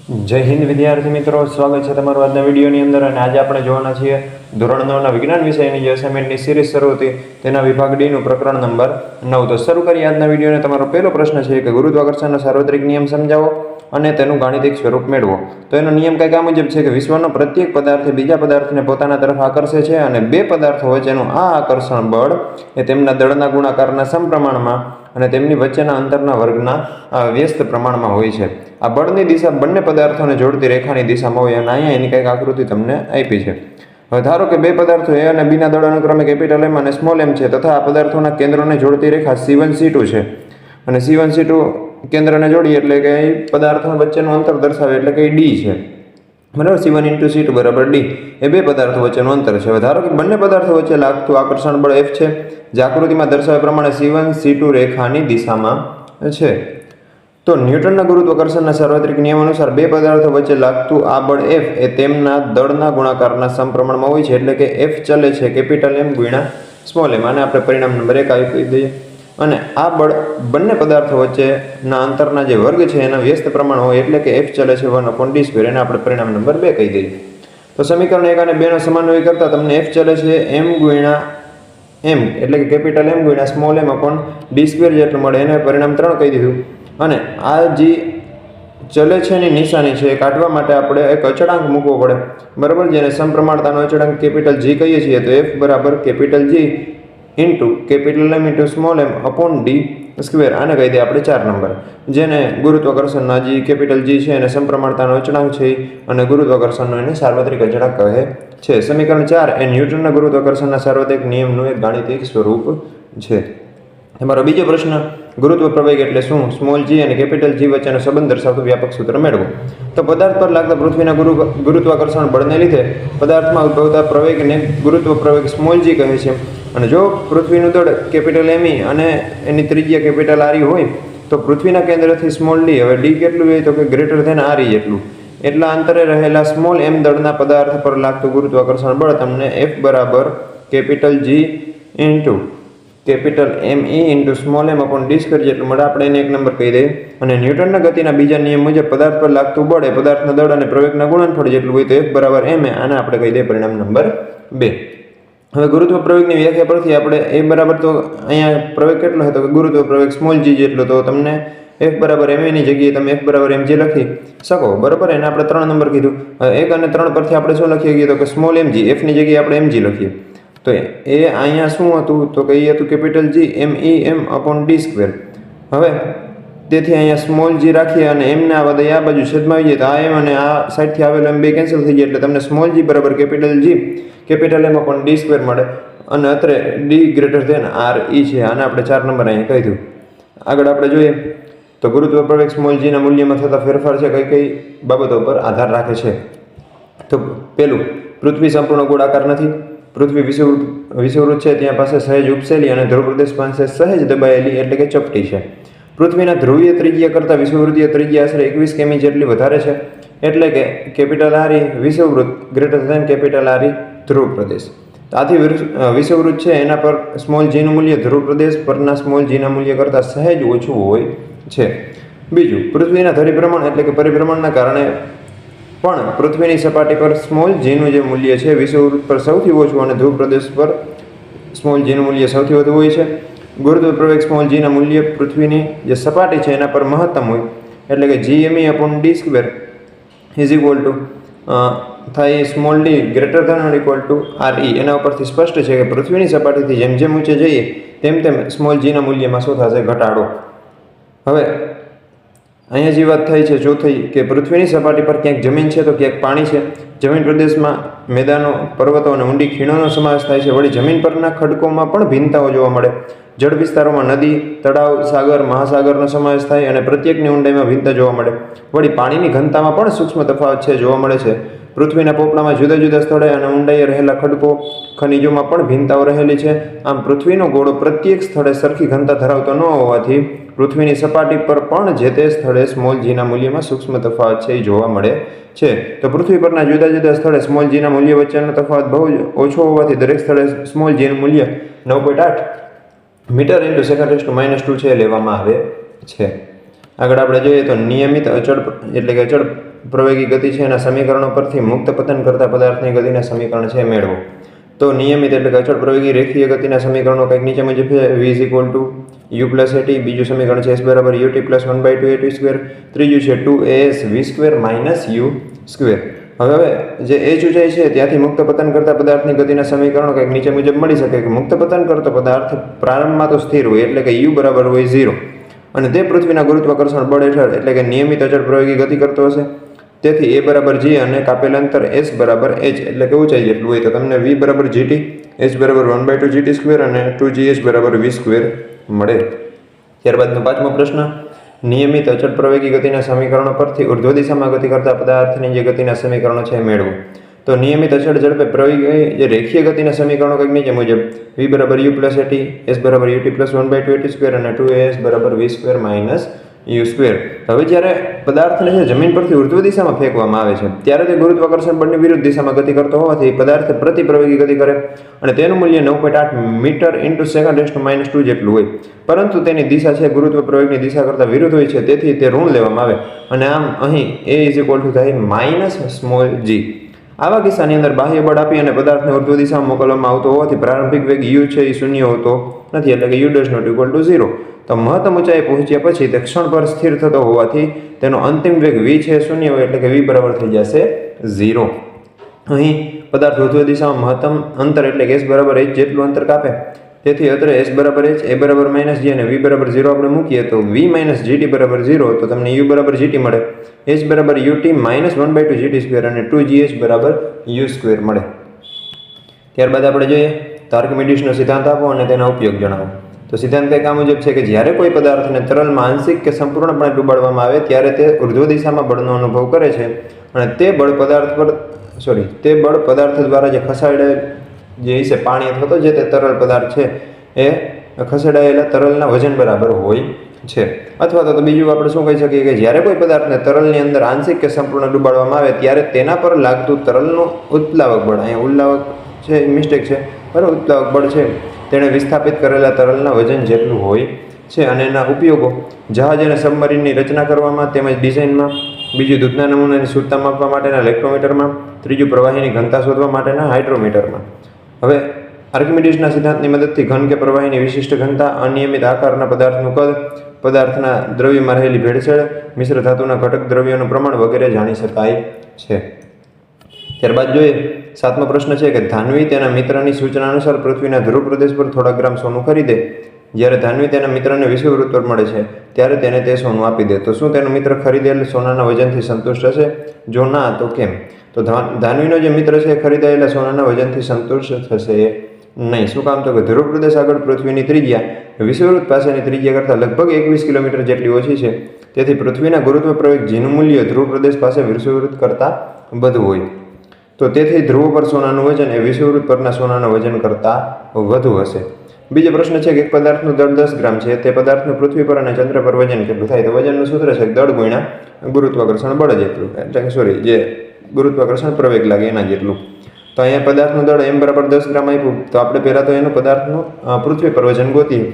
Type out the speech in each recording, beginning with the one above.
જય હિન્દ વિદ્યાર્થી મિત્રો, સ્વાગત છે તમારું આજના વિડીયોની અંદર. અને આજે આપણે જોવાના છીએ ધોરણ 9ના વિજ્ઞાન વિષયની જે અસાઇનમેન્ટની સિરીઝ શરૂ હતી તેના વિભાગ ડીનું પ્રકરણ નંબર 9. તો શરૂ કરીએ આજના વિડીયોને. તમારો પહેલો પ્રશ્ન છે કે ગુરુત્વાકર્ષણનો સાર્વત્રિક નિયમ સમજાવો અને તેનું ગાણિતિક સ્વરૂપ મેળવો. તો એનો નિયમ કંઈક આ મુજબ છે કે વિશ્વનો પ્રત્યેક પદાર્થ બીજા પદાર્થને પોતાના તરફ આકર્ષે છે અને બે પદાર્થો વચ્ચેનું આ આકર્ષણ બળ એ તેમના દળના ગુણાકારના સમપ્રમાણમાં અને તેમની વચ્ચેના અંતરના વર્ગના વ્યસ્ત પ્રમાણમાં હોય છે. આ બળની દિશા બંને પદાર્થોને જોડતી રેખાની દિશામાં હોય અને અહીંયા એની કંઈક આકૃતિ તમને આપી છે. હવે ધારો કે બે પદાર્થો એ અને બીના દળ અનુક્રમે કેપિટલ એમ અને સ્મોલ એમ છે તથા આ પદાર્થોના કેન્દ્રોને જોડતી રેખા C1 C2 છે અને C1 C2 કેન્દ્રને જોડીએ એટલે કે પદાર્થો વચ્ચેનું અંતર દર્શાવે એટલે કે D છે, બરાબર. C1 × C2 બરાબર D એ બે પદાર્થો વચ્ચેનું અંતર છે. હવે ધારો કે બંને પદાર્થો વચ્ચે લાગતું આકર્ષણ બળ F છે જે આકૃતિમાં દર્શાવ્યા પ્રમાણે C1 C2 રેખાની દિશામાં છે. તો ન્યૂટનના ગુરુત્વાકર્ષણના સાર્વત્રિક નિયમ અનુસાર બે પદાર્થો વચ્ચે લાગતું આ બળ F એ તેમના દળના ગુણાકારના સમપ્રમાણમાં હોય છે એટલે કે F ચલે છે કેપિટલ M ગુણ્યા સ્મોલ m. આને આપણે પરિણામ નંબર 1 આપી દઈએ. અને આ બળ બંને પદાર્થો વચ્ચેના અંતરના જે વર્ગ છે એના વ્યસ્ત પ્રમાણ હોય એટલે કે F ચલે છે 1/d². એને આપણે પરિણામ નંબર 2 કહી દઈએ. તો સમીકરણ 1 અને 2 નો સમન્વય કરતા તમને F ચલે છે m ગુણ્યા m એટલે કે કેપિટલ M ગુણ્યા સ્મોલ m/d² જેટલું મળે. એને પરિણામ 3 કહી દીધું. અને આ જે ચલે છે એની નિશાની છે એ કાઢવા માટે આપણે એક અચળાંક મૂકવો પડે, બરાબર, જેને સમપ્રમાણતાનો અચળાંક કેપિટલ G કહીએ છીએ. તો F બરાબર capital G into capital M into small m/d². આને કહી દઈએ આપણે 4 નંબર, જેને ગુરુત્વાકર્ષણના જે કેપિટલ G છે એને સમપ્રમાણતાનો અચળાંક છે અને ગુરુત્વાકર્ષણનો એને સાર્વત્રિક અચળાંક કહે છે. સમીકરણ 4 એ ન્યૂટનના ગુરુત્વાકર્ષણના સાર્વત્રિક નિયમનું એક ગાણિતિક સ્વરૂપ છે. તમારો બીજો પ્રશ્ન, ગુરુત્વ પ્રવેગ એટલે શું? સ્મોલ g અને કેપિટલ G વચ્ચેનો સંબંધ દર્શાવતું વ્યાપક સૂત્ર મેળવો. તો પદાર્થ પર લાગતા પૃથ્વીના ગુરુત્વાકર્ષણ બળને લીધે પદાર્થમાં ઉદ્ભવતા પ્રવેગને ગુરુત્વ પ્રવેગ સ્મોલ g કહે છે. અને જો પૃથ્વીનું દળ કેપિટલ M અને એની ત્રિજ્યા કેપિટલ R હોય તો પૃથ્વીના કેન્દ્રથી સ્મોલ d, હવે d કેટલું હોય તો કે ગ્રેટર ધેન R જેટલું, એટલા અંતરે રહેલા સ્મોલ m દળના પદાર્થ પર લાગતું ગુરુત્વાકર્ષણ બળ તમને F બરાબર capital G into capital M/E into small m/d² જેટલું મળે. આપણે એને 1 નંબર કહી દઈએ. અને ન્યૂટનના ગતિના બીજા નિયમ મુજબ પદાર્થ પર લાગતું બળ એ પદાર્થના દળ અને પ્રવેગના ગુણનફળ જેટલું હોય તો F બરાબર ma. આને આપણે કહી દઈએ પરિણામ નંબર 2. હવે ગુરુત્વ પ્રવેગની વ્યાખ્યા પરથી આપણે એ બરાબર, તો અહીંયા પ્રવેગ કેટલો હતો કે ગુરુત્વ પ્રવેગ સ્મોલ g જેટલો, તો તમને F બરાબર ma ની જગ્યાએ તમે F બરાબર mg લખી શકો, બરાબર. એને આપણે 3 નંબર કીધું. 1 અને 3 પરથી આપણે શું લખીએ છીએ તો કે સ્મોલ mg, F ની જગ્યાએ આપણે mg લખીએ. તો એ અહીંયા શું હતું તો કે એ હતું કેપિટલ G m/e m/d². હવે તેથી અહીંયા સ્મોલ g રાખીએ અને m ને આ બધા આ બાજુ છેદમાં આવી જાય તો આ m અને આ સાઈડથી આવેલો m બે કેન્સલ થઈ જાય એટલે તમને સ્મોલ g બરાબર કેપિટલ G કેપિટલ m/d² મળે. અને અત્રે d greater than R e છે. આને આપણે 4 નંબર અહીંયા કહી દીધું. આગળ આપણે જોઈએ તો ગુરુત્વ પ્રવેગ સ્મોલ g ના મૂલ્યમાં થતા ફેરફાર છે કઈ કઈ બાબતો પર આધાર રાખે છે. તો પહેલું, પૃથ્વી સંપૂર્ણ ગોળાકાર નથી. પૃથ્વી વિષુવવૃત્ત છે ત્યાં પાસે સહેજ ઉપસેલી અને ધ્રુવ પ્રદેશ પાસે સહેજ દબાયેલી એટલે કે ચપટી છે. પૃથ્વીના ધ્રુવીય ત્રિજ્યા કરતાં વિષુવવૃત્તીય ત્રિજ્યા આશરે 21 કિમી જેટલી વધારે છે એટલે કે કેપિટલ R e વિષુવવૃત્ત greater than capital R e ધ્રુવ પ્રદેશ. આથી વિષુવવૃત્ત છે એના પર સ્મોલ g નું મૂલ્ય ધ્રુવ પ્રદેશ પરના સ્મોલ g ના મૂલ્ય કરતાં સહેજ ઓછું હોય છે. બીજું, પૃથ્વીના ધરીભ્રમણ એટલે કે પરિભ્રમણના કારણે પણ પૃથ્વીની સપાટી પર સ્મોલ g નું જે મૂલ્ય છે વિષુવવૃત્ત પર સૌથી ઓછું અને ધ્રુવ પ્રદેશ પર સ્મોલ g નું મૂલ્ય સૌથી વધુ હોય છે. ગુરુત્વ પ્રવેગ સ્મોલ g ના મૂલ્ય પૃથ્વીની જે સપાટી છે એના પર મહત્તમ હોય એટલે કે gme/d² ઇઝ ઇક્વલ ટુ થાય small d greater than or equal to RE. એના ઉપરથી સ્પષ્ટ છે કે પૃથ્વીની સપાટીથી જેમ જેમ ઊંચે જઈએ તેમ તેમ સ્મોલ g ના મૂલ્યમાં શું થશે? ઘટાડો. હવે અહીંયા જે વાત થાય છે ચોથી કે પૃથ્વીની સપાટી પર ક્યાંક જમીન છે તો ક્યાંક પાણી છે. જમીન પ્રદેશમાં મેદાનો, પર્વતો અને ઊંડી ખીણોનો સમાવેશ થાય છે. વળી જમીન પરના ખડકોમાં પણ ભિન્નતાઓ જોવા મળે. જળ વિસ્તારોમાં નદી, તળાવ, સાગર, મહાસાગરનો સમાવેશ થાય અને પ્રત્યેકની ઊંડાઈમાં ભિન્નતા જોવા મળે. વળી પાણીની ઘનતામાં પણ સૂક્ષ્મ તફાવત છે જોવા મળે છે. પૃથ્વીના પોપડામાં જુદા જુદા સ્થળે અને ઊંડાઈએ રહેલા ખડકો, ખનિજોમાં પણ ભિન્નતાઓ રહેલી છે. આમ પૃથ્વીનો ગોળો પ્રત્યેક સ્થળે સરખી ઘનતા ધરાવતો ન હોવાથી પૃથ્વીની સપાટી પર પણ જે તે સ્થળે સ્મોલ g ના મૂલ્યમાં સૂક્ષ્મ તફાવત છે એ જોવા મળે છે. તો પૃથ્વી પરના જુદા જુદા સ્થળે સ્મોલ g ના મૂલ્ય વચ્ચેનો તફાવત બહુ જ ઓછો હોવાથી દરેક સ્થળે સ્મોલ g નું મૂલ્ય 9.8 મીટર × 10⁻² છે લેવામાં આવે છે. આગળ આપણે જોઈએ તો નિયમિત અચળ એટલે કે અચળ પ્રવેગી ગતિ છે એના સમીકરણો પરથી મુક્ત પતન કરતા પદાર્થની ગતિના સમીકરણ છે મેળવો. તો નિયમિત એટલે કે અચળ પ્રવેગી રેખીય ગતિના સમીકરણો કંઈક નીચે મુજબ છે. v is equal to u plus a t, બીજું સમીકરણ છે s બરાબર યુટી પ્લસ 1/2 એટી સ્ક્વેર, ત્રીજું છે 2as v square minus u square. હવે જે h ઊંચાઈ છે ત્યાંથી મુક્ત પતન કરતા પદાર્થની ગતિના સમીકરણો કંઈક નીચે મુજબ મળી શકે કે મુક્ત પતન કરતો પદાર્થ પ્રારંભમાં તો સ્થિર હોય એટલે કે u બરાબર હોય 0 અને તે પૃથ્વીના ગુરુત્વાકર્ષણ બળ હેઠળ એટલે કે નિયમિત અચળ પ્રવેગી ગતિ કરતો હશે. તેથી a બરાબર g અને કાપેલ અંતર s બરાબર h એટલે કે ઊંચાઈ જેટલું હોય તો તમને v બરાબર gt, h બરાબર 1/2 gt સ્ક્વેર અને 2gh બરાબર v સ્ક્વેર મળે. ત્યારબાદનો પાંચમો પ્રશ્ન, નિયમિત અચળ પ્રવેગી ગતિના સમીકરણો પરથી ઉર્ધ્વ દિશામાં ગતિ કરતા પદાર્થની જે ગતિના સમીકરણો છે મેળવો. તો નિયમિત અચળ ઝડપે પ્રવેગી જે રેખીય ગતિના સમીકરણો કંઈક નીચે મુજબ v બરાબર u પ્લસ એટી, s બરાબર ut પ્લસ 1/2 એટી સ્ક્વેર અને 2as બરાબર v square minus u square. હવે જ્યારે પદાર્થને છે જમીન પરથી ઉર્ધ્વ દિશામાં ફેંકવામાં આવે છે ત્યારે તે ગુરુત્વાકર્ષણ બળની વિરુદ્ધ દિશામાં ગતિ કરતો હોવાથી પદાર્થ પ્રતિ પ્રવેગી ગતિ કરે અને તેનું મૂલ્ય 9.8 મીટર ઇન્ટુ સેકન્ડ -2 જેટલું હોય, પરંતુ તેની દિશા છે ગુરુત્વ પ્રવેગની દિશા કરતાં વિરુદ્ધ હોય છે, તેથી તે ઋણ લેવામાં આવે અને આમ અહીં a ઇઝ ઇક્વલ ટુ થાય માઇનસ સ્મોલ g. આવા કિસ્સાની અંદર બાહ્ય બળ આપી અને પદાર્થને ઉર્ધ્વ દિશામાં મોકલવામાં આવતો હોવાથી પ્રારંભિક વેગ u છે એ શૂન્ય હોતો નથી એટલે કે u dash not equal to 0. તો મહત્તમ ઊંચાઈ પહોંચ્યા પછી તે ક્ષણ પર સ્થિર થતો હોવાથી તેનો અંતિમ વેગ v છે શૂન્ય હોય એટલે કે v બરાબર થઈ જશે 0. અહીં પદાર્થ ઉર્ધ્વ દિશામાં મહત્તમ અંતર એટલે કે s બરાબર h જેટલું અંતર કાપે, તેથી અત્રે s બરાબર h, a બરાબર માઇનસ g અને v બરાબર 0 આપણે મૂકીએ તો v માઇનસ gt બરાબર 0, તો તમને u બરાબર gt મળે, h બરાબર ut માઇનસ 1/2 gt સ્ક્વેર અને 2gh બરાબર u સ્ક્વેર મળે. ત્યારબાદ આપણે જોઈએ તો આર્કિમિડીઝનો સિદ્ધાંત આપો અને તેના ઉપયોગ જણાવો. તો સિદ્ધાંત કંઈક આ મુજબ છે કે જ્યારે કોઈ પદાર્થને તરલમાં આંશિક કે સંપૂર્ણપણે ડૂબાડવામાં આવે ત્યારે તે ઉર્ધ્વ દિશામાં બળનો અનુભવ કરે છે અને તે બળ પદાર્થ દ્વારા જે ખસેડાયેલ જે છે પાણી અથવા તો જે તે તરલ પદાર્થ છે એ ખસેડાયેલા તરલના વજન બરાબર હોય છે. અથવા તો બીજું આપણે શું કહી શકીએ કે જ્યારે કોઈ પદાર્થને તરલની અંદર આંશિક કે સંપૂર્ણ ડૂબાડવામાં આવે ત્યારે તેના પર લાગતું તરલનું ઉત્પ્લાવક બળ, અહીંયા ઉલ્લાવક છે મિસ્ટેક છે બરાબર, ઉત્પ્લાવક બળ છે તેણે વિસ્થાપિત કરેલા તરલના વજન જેટલું હોય છે. અને એના ઉપયોગો જહાજ અને સબમરીનની રચના કરવામાં તેમજ ડિઝાઇનમાં, બીજું દૂધના નમૂનાની શુદ્ધતા માપવા માટેના લેક્ટોમીટરમાં, ત્રીજું પ્રવાહીની ઘનતા શોધવા માટેના હાઇડ્રોમીટરમાં. હવે આર્કિમિડીઝના સિદ્ધાંતની મદદથી ઘન કે પ્રવાહીની વિશિષ્ટ ઘનતા, અનિયમિત આકારના પદાર્થનું કદ, પદાર્થના દ્રવ્યમાં રહેલી ભેળસેળ, મિશ્ર ધાતુના ઘટક દ્રવ્યોનું પ્રમાણ વગેરે જાણી શકાય છે. ત્યારબાદ જોઈએ સાતમો પ્રશ્ન છે કે ધાન્વી તેના મિત્રની સૂચના અનુસાર પૃથ્વીના ધ્રુવ પ્રદેશ પર થોડા ગ્રામ સોનું ખરીદે. જ્યારે ધાન્વી તેના મિત્રને વિષુવવૃત્ત પર મળે છે ત્યારે તેને તે સોનું આપી દે, તો શું તેનો મિત્ર ખરીદેલ સોનાના વજનથી સંતુષ્ટ હશે? જો ના તો કેમ? તો ધાન્વીનો જે મિત્ર છે એ ખરીદાયેલા સોનાના વજનથી સંતુષ્ટ થશે નહીં. શું કામ? તો કે ધ્રુવ પ્રદેશ આગળ પૃથ્વીની ત્રિજ્યા વિષુવવૃત્ત પાસેની ત્રિજ્યા કરતાં લગભગ 21 કિલોમીટર જેટલી ઓછી છે, તેથી પૃથ્વીના ગુરુત્વ પ્રવેગ જીનું મૂલ્ય ધ્રુવ પ્રદેશ પાસે વિષુવવૃત્ત કરતાં વધુ હોય, તો તેથી ધ્રુવ પર સોનાનું વજન એ વિષુવવૃત્ત પરના સોનાના વજન કરતાં વધુ હશે. બીજો પ્રશ્ન છે કે એક પદાર્થનું દળ 10 ગ્રામ છે, તે પદાર્થનું પૃથ્વી પર અને ચંદ્ર પર વજન કેટલું થાય? તો વજનનું સૂત્ર છે દળ ગુણ્યા ગુરુત્વાકર્ષણ બળ જેટલું, એટલે કે જે ગુરુત્વાકર્ષણ પ્રવેગ લાગે એના જેટલું. તો અહીંયા પદાર્થનું દળ m બરાબર 10 ગ્રામ આપ્યું, તો આપણે પહેલાં તો એનું પદાર્થનું પૃથ્વી પર વજન ગોતીએ.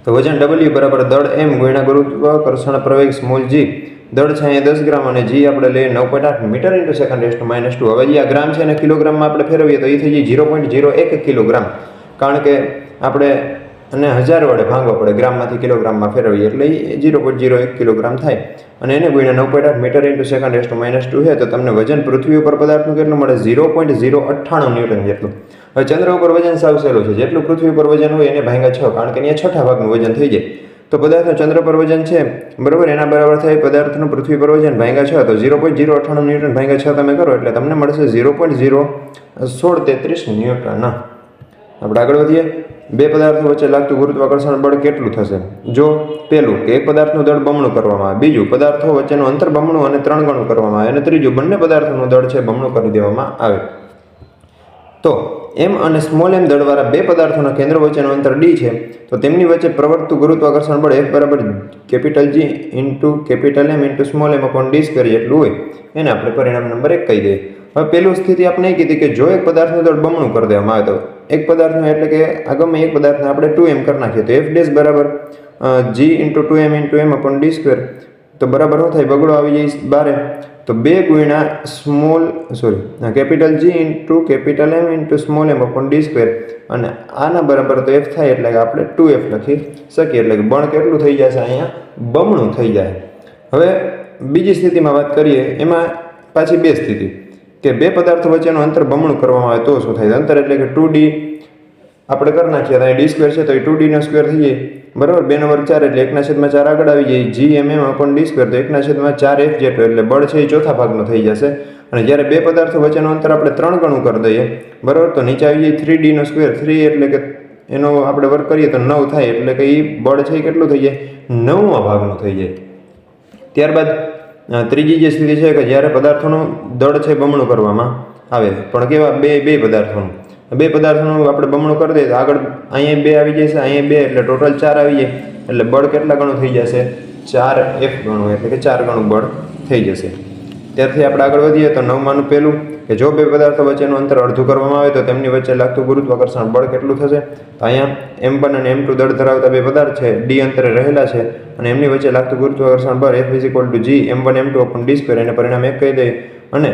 તો વજન w બરાબર દળ m ગુણ્યા ગુરુત્વાકર્ષણ પ્રવેગ સ્મોલ g. દળ છે અહીંયા 10 ગ્રામ અને g આપણે લઈએ 9.8 મીટર ઇન્ટુ સેકન્ડ -2. હવે જે આ ગ્રામ છે એને કિલોગ્રામમાં આપણે ફેરવીએ તો એ થઈ જાય 0.01 કિલોગ્રામ, કારણ કે આપણે અને 1000 વડે ભાંગવા પડે, ગ્રામમાંથી કિલોગ્રામમાં ફેરવીએ એટલે એ 0.01 કિલોગ્રામ થાય. અને એને ગુણ્યા 9.8 મીટર ઇન્ટુ સેકન્ડ -2 છે તો તમને વજન પૃથ્વી ઉપર પદાર્થનું કેટલું મળે? 0.098 ન્યૂટન જેટલું. હવે ચંદ્ર ઉપર વજન સાવ સહેલું છે, જેટલું પૃથ્વી ઉપર વજન હોય એને ભાંગ્યા 6, કારણ કે અહીંયા છઠ્ઠા ભાગનું વજન થઈ જાય. તો પદાર્થનું ચંદ્ર પર વજન છે બરાબર, એના બરાબર થાય પદાર્થનું પૃથ્વી પર વજન ભાંગ્યા 6, તો 0.098 ન્યૂટન ભાંગ્યા 6 તમે કરો એટલે તમને મળશે 0.01633 ન્યૂટન. આપણે આગળ વધીએ. બે પદાર્થો વચ્ચે લાગતું ગુરુત્વાકર્ષણ બળ કેટલું થશે? જો પહેલું કે એક પદાર્થનું દળ બમણું કરવામાં આવે, બીજું પદાર્થો વચ્ચેનું અંતર બમણું અને 3 ગણું કરવામાં આવે, અને ત્રીજું બંને પદાર્થોનું દળ છે બમણું કરી દેવામાં આવે. તો m અને સ્મોલ m દળવાળા બે પદાર્થોના કેન્દ્ર વચ્ચેનું અંતર d છે, તો તેમની વચ્ચે પ્રવર્તતું ગુરુત્વાકર્ષણ બળ F બરાબર capital G into capital M into small m upon d square જેટલું હોય. એને આપણે પરિણામ નંબર 1 કહી દઈએ. હવે પહેલું સ્થિતિ આપણે એ કીધી કે જો એક પદાર્થનું દળ બમણું કરી દેવામાં આવે તો એક પદાર્થનું એટલે કે આ ગમે એક પદાર્થને આપણે 2m કરી નાખીએ તો F ડેશ બરાબર G into 2m into m upon d square તો બરાબર શું થાય, બગડો આવી જાય બારે, તો 2 ગુણ્યા capital G into capital M into small m upon d square, અને આના બરાબર તો f થાય એટલે કે આપણે 2f લખી શકીએ. એટલે કે બળ કેટલું થઈ જશે, અહીંયા બમણું થઈ જાય. હવે બીજી સ્થિતિમાં વાત કરીએ, એમાં પાછી 2 સ્થિતિ કે 2 પદાર્થો વચ્ચેનું અંતર બમણું કરવામાં આવે તો શું થાય. અંતર એટલે કે 2d આપણે કરી નાખીએ, તો d સ્ક્વેર છે તો એ 2d નો સ્ક્વેર થઈ જાય, બરાબર. 2 નો વર્ગ 4 એટલે 1/4 આગળ આવી જાય, G અપોન d સ્ક્વેર તો 1/4f જેટલું, એટલે બળ છે એ ચોથા ભાગનો થઈ જશે. અને જ્યારે 2 પદાર્થો વચ્ચેનું અંતર આપણે 3 ગણું કરી દઈએ, બરાબર, તો નીચે આવી જાય 3d નો સ્ક્વેર. 3 એટલે કે એનો આપણે વર્ગ કરીએ તો 9 થાય, એટલે કે એ બળ છે એ કેટલું થઈ જાય, 9મા ભાગનું થઈ જાય. ત્યારબાદ ત્રીજી જે સ્થિતિ છે કે જ્યારે પદાર્થોનું દળ છે બમણું કરવામાં આવે, પણ કેવા બે પદાર્થોનું આપણે બમણું કરી દઈએ તો આગળ અહીંયા 2 આવી જશે, અહીંયા 2 એટલે ટોટલ 4 આવી જાય. એટલે બળ કેટલા ગણું થઈ જશે, 4f ગણું, એટલે કે 4 ગણું બળ થઈ જશે. ત્યારથી આપણે આગળ વધીએ તો 9માનું પહેલું કે જો 2 પદાર્થો વચ્ચેનું અંતર અડધું કરવામાં આવે તો તેમની વચ્ચે લાગતું ગુરુત્વાકર્ષણ બળ કેટલું થશે. તો અહીંયા m1 અને m2 દળ ધરાવતા 2 પદાર્થ છે, d અંતરે રહેલા છે, અને એમની વચ્ચે લાગતું ગુરુત્વાકર્ષણ બળ f = g m1 m2 upon d square, એને પરિણામ 1 કહી દઈએ. અને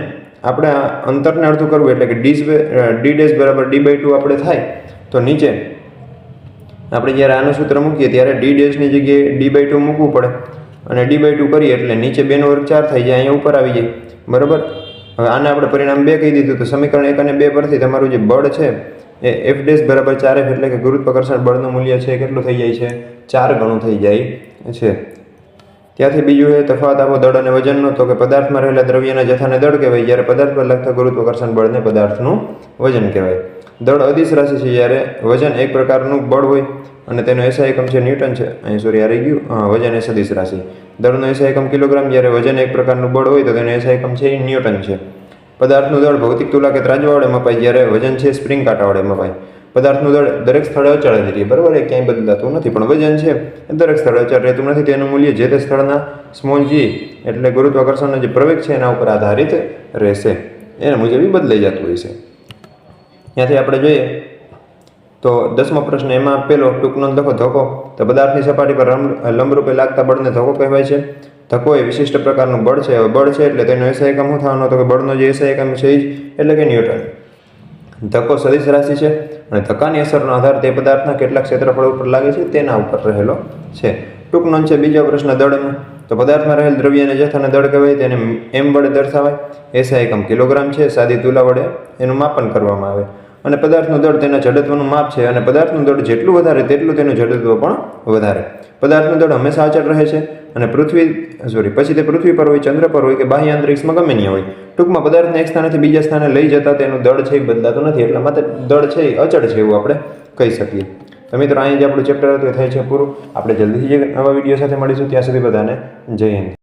આપણે આ અંતરને અડધું કરવું એટલે કે d બરાબર d/2 આપણે થાય, તો નીચે આપણે જ્યારે આનું સૂત્ર મૂકીએ ત્યારે d ની જગ્યાએ d/2 મૂકવું પડે, અને d/2 કરીએ એટલે નીચે 2 નો વર્ગ 4 થઈ જાય, અહીંયા ઉપર આવી જાય, બરાબર. હવે આને આપણે પરિણામ 2 કહી દીધું, તો સમીકરણ 1 અને 2 પરથી તમારું જે બળ છે એ f બરાબર 4f, એટલે કે ગુરુત્વાકર્ષણ બળનું મૂલ્ય છે કેટલું થઈ જાય છે, 4 ગણું થઈ જાય છે. ત્યાંથી બીજું એ તફાવત આપો દળ અને વજનનો, તો કે પદાર્થમાં રહેલા દ્રવ્યના જથ્થાને દળ કહેવાય, જ્યારે પદાર્થ પર લાગતા ગુરુત્વાકર્ષણ બળને પદાર્થનું વજન કહેવાય. દળ અદિશ રાશિ છે, જ્યારે વજન એક પ્રકારનું બળ હોય અને તેનો એસઆઈ એકમ છે ન્યૂટન છે. અહીં સોરી આ રહી ગયું, વજન એ સદિશ રાશિ. દળનો એસઆઈ એકમ કિલોગ્રામ, જ્યારે વજન એક પ્રકારનું બળ હોય તો તેનો એસઆઈ એકમ છે એ ન્યૂટન છે. પદાર્થનું દળ ભૌતિક તુલા કે ત્રાજવા વડે મપાય, જ્યારે વજન છે સ્પ્રિંગ કાંટા વડે મપાય. પદાર્થનું દળ દરેક સ્થળે અચળ જ રહે, બરાબર, એ ક્યાંય બદલાતું નથી, પણ વજન છે એ દરેક સ્થળે અચળ રહેતું નથી. તેનું મૂલ્ય જે તે સ્થળના સ્મોલ g એટલે ગુરુત્વાકર્ષણનો જે પ્રવેગ છે એના ઉપર આધારિત રહેશે, એના મુજબ બદલાઈ જતું હોય છે. ત્યાંથી આપણે જોઈએ તો 10મો પ્રશ્ન, એમાં પેલો ટૂંકનો લખો ધક્કો. તો પદાર્થની સપાટી પર લંબરૂપે લાગતા બળને ધક્કો કહેવાય છે. ધક્કો એ વિશિષ્ટ પ્રકારનું બળ છે. હવે બળ છે એટલે તેનો એસઆઈ એકમ શું થવાનો, તો કે બળનો જે એસઆઈ એકમ છે એટલે કે ન્યૂટન. ધક્કો સદિશ રાશિ છે, અને ધક્કાની અસરનો આધાર તે પદાર્થના કેટલા ક્ષેત્રફળ ઉપર લાગે છે તેના ઉપર રહેલો છે. ટૂંક નોંધ છે. બીજો પ્રશ્ન દળનો, તો પદાર્થમાં રહેલ દ્રવ્ય અને જથ્થાને દળ કહેવાય, તેને m વડે દર્શાવાય. એસઆઈ એકમ કિલોગ્રામ છે, સાદી તુલા વડે એનું માપન કરવામાં આવે. અને પદાર્થનું દળ તેના જડત્વનું માપ છે, અને પદાર્થનું દળ જેટલું વધારે તેટલું તેનું જડત્વ પણ વધારે. પદાર્થનું દળ હંમેશા અચળ રહે છે, અને પછી તે પૃથ્વી પર હોય, ચંદ્ર પર હોય કે બાહ્ય અંતરિક્ષમાં ગમે ત્યાં હોય. ટૂંકમાં પદાર્થને એક સ્થાનેથી બીજા સ્થાને લઈ જતા તેનું દળ છે એ બદલાતું નથી, એટલા માટે દળ છે એ અચળ છે એવું આપણે કહી શકીએ. તો મિત્રો અહીં જે આપણું ચેપ્ટર હતું એ થાય છે પૂરું. આપણે જલ્દીથી જે નવા વિડીયો સાથે મળીશું, ત્યાં સુધી બધાને જય હિન્દ.